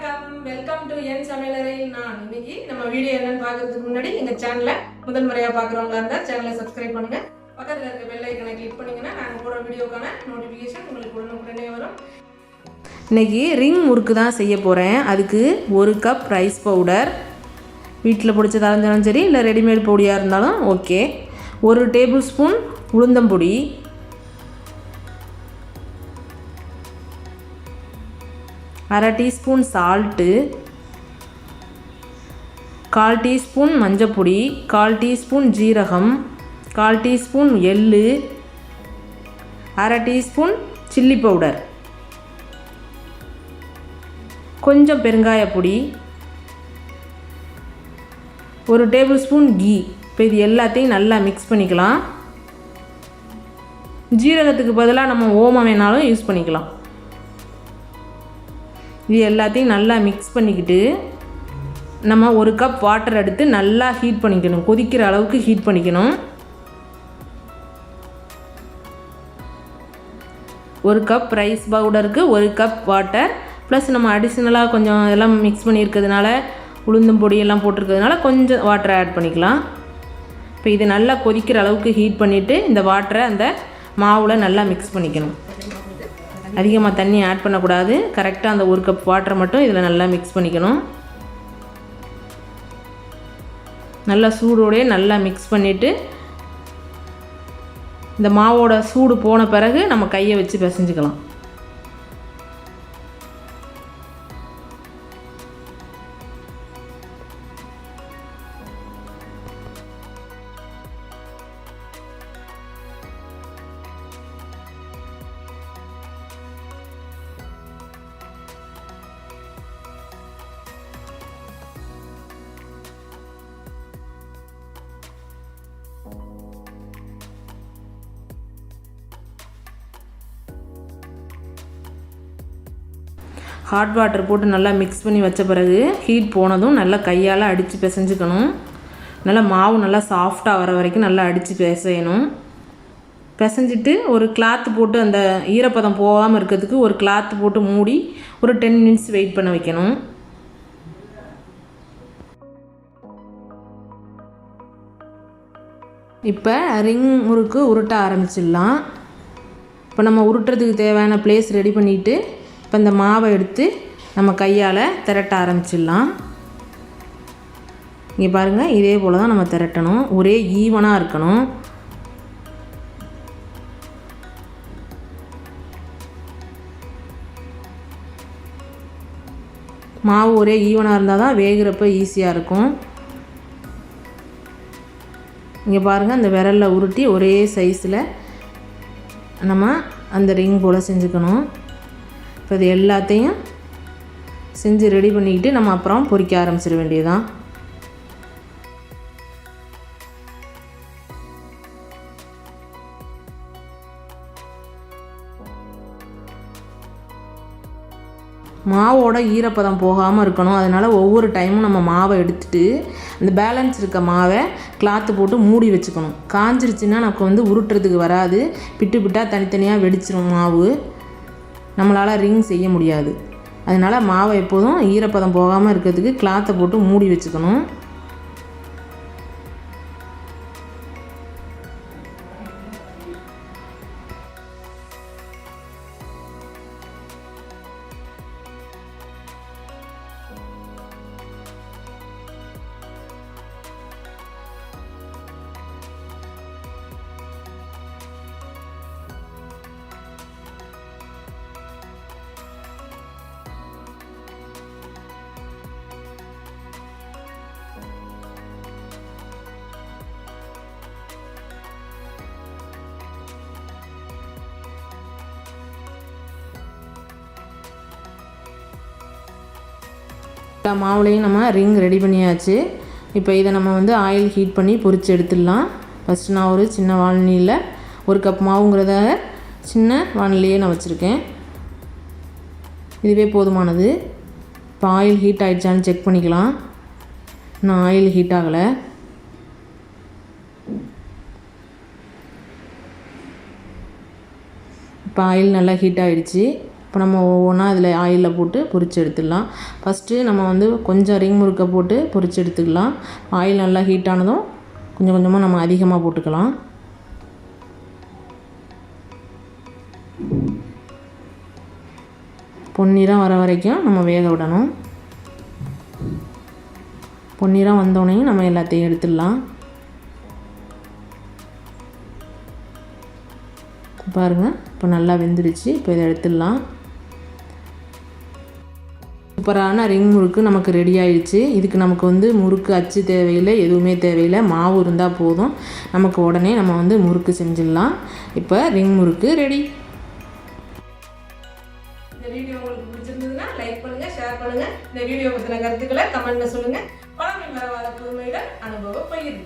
வணக்கம், welcome to என் சமையலறை. நான் இன்னைக்கு நம்ம வீடியோ என்னன்னு பார்க்கறதுக்கு முன்னாடி எங்க சேனலை முதல் முறையாக பார்க்குறவங்களா இருந்தால் சேனலை சப்ஸ்கிரைப் பண்ணுங்க. பக்கத்தில் இருக்க பெல் ஐக்கனை கிளிக் பண்ணிங்கன்னா நாங்கள் போகிற வீடியோக்கான நோட்டிஃபிகேஷன் உங்களுக்கு உடனுக்குடனே வரும். இன்றைக்கி ரிங் முறுக்கு தான் செய்ய போகிறேன். அதுக்கு 1 கப் ரைஸ் பவுடர், வீட்டில் பிடிச்சதாக இருந்தாலும் சரி, இல்லை ரெடிமேட் பொடியாக இருந்தாலும் ஓகே. 1 டேபிள் ஸ்பூன் உளுந்தம்பொடி, 1/2 டீஸ்பூன் சால்ட்டு, 1/4 டீஸ்பூன் மஞ்சப்பொடி, 1/4 டீஸ்பூன் ஜீரகம், 1/4 டீஸ்பூன் எள்ளு, 1/2 டீஸ்பூன் சில்லி பவுடர், கொஞ்சம் பெருங்காயப்பொடி, 1 டேபிள் ஸ்பூன் கீ. இப்போ இது எல்லாத்தையும் நல்லா மிக்ஸ் பண்ணிக்கலாம். ஜீரகத்துக்கு பதிலாக நம்ம ஓமம் வேணாலும் யூஸ் பண்ணிக்கலாம். இது எல்லாத்தையும் நல்லா மிக்ஸ் பண்ணிக்கிட்டு நம்ம 1 கப் வாட்டர் எடுத்து நல்லா ஹீட் பண்ணிக்கணும். கொதிக்கிற அளவுக்கு ஹீட் பண்ணிக்கணும். 1 கப் ரைஸ் பவுடருக்கு 1 கப் வாட்டர் ப்ளஸ் நம்ம அடிஷ்னலாக கொஞ்சம் எல்லாம் மிக்ஸ் பண்ணியிருக்கிறதுனால, உளுந்தும் பொடி எல்லாம் போட்டிருக்கிறதுனால கொஞ்சம் வாட்டர் ஆட் பண்ணிக்கலாம். இப்போ இது நல்லா கொதிக்கிற அளவுக்கு ஹீட் பண்ணிவிட்டு இந்த வாட்டரை அந்த மாவில் நல்லா மிக்ஸ் பண்ணிக்கணும். அதிகமாக தண்ணி ஆட் பண்ணக்கூடாது. கரெக்டாக அந்த 1 கப் வாட்டரை மட்டும் இதில் நல்லா மிக்ஸ் பண்ணிக்கணும். நல்லா சூடோடையே நல்லா மிக்ஸ் பண்ணிவிட்டு இந்த மாவோட சூடு போன பிறகு நம்ம கையை வச்சு பிசைஞ்சுக்கலாம். ஹாட் வாட்டர் போட்டு நல்லா மிக்ஸ் பண்ணி வச்ச பிறகு ஹீட் போனதும் நல்லா கையால் அடித்து பிசைஞ்சுக்கணும். நல்லா மாவு நல்லா சாஃப்டாக வர வரைக்கும் நல்லா அடித்து பிசையணும். பிசைஞ்சிட்டு ஒரு கிளாத்து போட்டு அந்த ஈரப்பதம் போகாமல் இருக்கிறதுக்கு ஒரு கிளாத்து போட்டு மூடி ஒரு 10 மினிட்ஸ் வெயிட் பண்ண வைக்கணும். இப்போ ரிங் முறுக்கு உருட்ட ஆரம்பிச்சிடலாம். இப்போ நம்ம உருட்டுறதுக்கு தேவையான பிளேஸ் ரெடி பண்ணிவிட்டு இப்போ இந்த மாவை எடுத்து நம்ம கையால் திரட்ட ஆரம்பிச்சிடலாம். இங்கே பாருங்கள், இதே போல் தான் நம்ம திரட்டணும். ஒரே ஈவனாக இருக்கணும். மாவு ஒரே ஈவனாக இருந்தால் தான் வேகிறப்ப ஈஸியாக இருக்கும். இங்கே பாருங்கள், அந்த விரலில் உருட்டி ஒரே சைஸில் நம்ம அந்த ரிங் போல் செஞ்சுக்கணும். இப்போ இது எல்லாத்தையும் செஞ்சு ரெடி பண்ணிக்கிட்டு நம்ம அப்புறம் பொரிக்க ஆரம்பிச்சிட வேண்டியதுதான். மாவோட ஈரப்பதம் போகாமல் இருக்கணும். அதனால் ஒவ்வொரு டைமும் நம்ம மாவை எடுத்துகிட்டு அந்த பேலன்ஸ் இருக்க மாவை கிளாத்து போட்டு மூடி வச்சுக்கணும். காஞ்சிருச்சுன்னா நமக்கு உருட்டுறதுக்கு வராது. பிட்டு பிட்டாக தனித்தனியாக வெடிச்சிரும் மாவு. நம்மளால் ரிங் செய்ய முடியாது. அதனால் மாவை எப்போதும் ஈரப்பதம் போகாமல் இருக்கிறதுக்கு கிளாத்தை போட்டு மூடி வச்சுக்கணும். மாவுலையும் நம்ம ரிங் ரெடி பண்ணியாச்சு. இப்போ இதை நம்ம ஆயில் ஹீட் பண்ணி பொரித்து எடுத்துடலாம். ஃபஸ்ட்டு நான் ஒரு சின்ன வானலியில் 1 கப் மாவுங்கிறத சின்ன வானலியே நான் வச்சுருக்கேன். இதுவே போதுமானது. இப்போ ஆயில் ஹீட் ஆகிடுச்சான்னு செக் பண்ணிக்கலாம். இன்னும் ஆயில் ஹீட் ஆகலை. இப்போ ஆயில் நல்லா ஹீட் ஆகிடுச்சு. இப்போ நம்ம ஒவ்வொன்றா இதில் ஆயிலில் போட்டு பொரிச்சு எடுத்துடலாம். ஃபஸ்ட்டு நம்ம வந்து கொஞ்சம் ரிங் முறுக்கை போட்டு பொரிச்சு எடுத்துக்கலாம். ஆயில் நல்லா ஹீட் ஆனதும் கொஞ்சம் கொஞ்சமாக நம்ம அதிகமாக போட்டுக்கலாம். பொன்னிறம் வர வரைக்கும் நம்ம வேக விடணும். பொன்னிறம் வந்தோடனே நம்ம எல்லாத்தையும் எடுத்துடலாம். பாருங்கள், இப்போ நல்லா வெந்துடுச்சு. இப்போ இதை எடுத்துடலாம். சூப்பரான ரிங் முறுக்கு நமக்கு ரெடி ஆயிடுச்சு. இதுக்கு நமக்கு வந்து முறுக்கு அச்சு தேவையில்லை, எதுவுமே தேவையில்லை. மாவு இருந்தால் போதும். நமக்கு உடனே நம்ம வந்து முறுக்கு செஞ்சிடலாம். இப்போ ரிங் முறுக்கு ரெடி. இந்த வீடியோ உங்களுக்கு பிடிச்சிருந்ததுன்னா லைக் பண்ணுங்கள், ஷேர் பண்ணுங்கள். இந்த வீடியோ பற்றின கருத்துக்களை கமெண்ட்டில் சொல்லுங்கள். பழமை மறவாத புதுமையுடன் அனுபவ பகிர்வு.